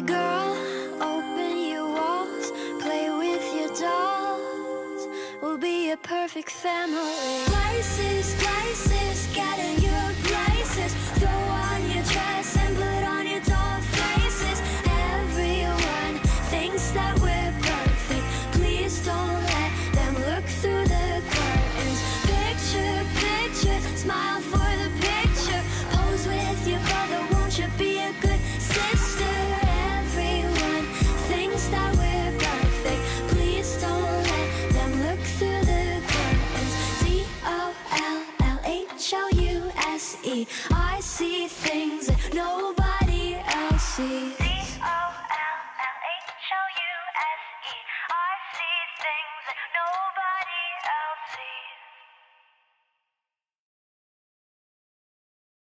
Baby girl, open your walls, play with your dolls. We'll be a perfect family. Slices, get in your places. Throw on your dress and put on your doll faces. Everyone thinks that we're perfect. Please don't let them look through the curtains. Picture, smile for the picture. Pose with your brother, won't you be a good sister? Everyone thinks that we're perfect. Please don't let them look through the curtains. DOLLHOUSE, I see things that nobody else sees. DOLLHOUSE, I see things that nobody else sees.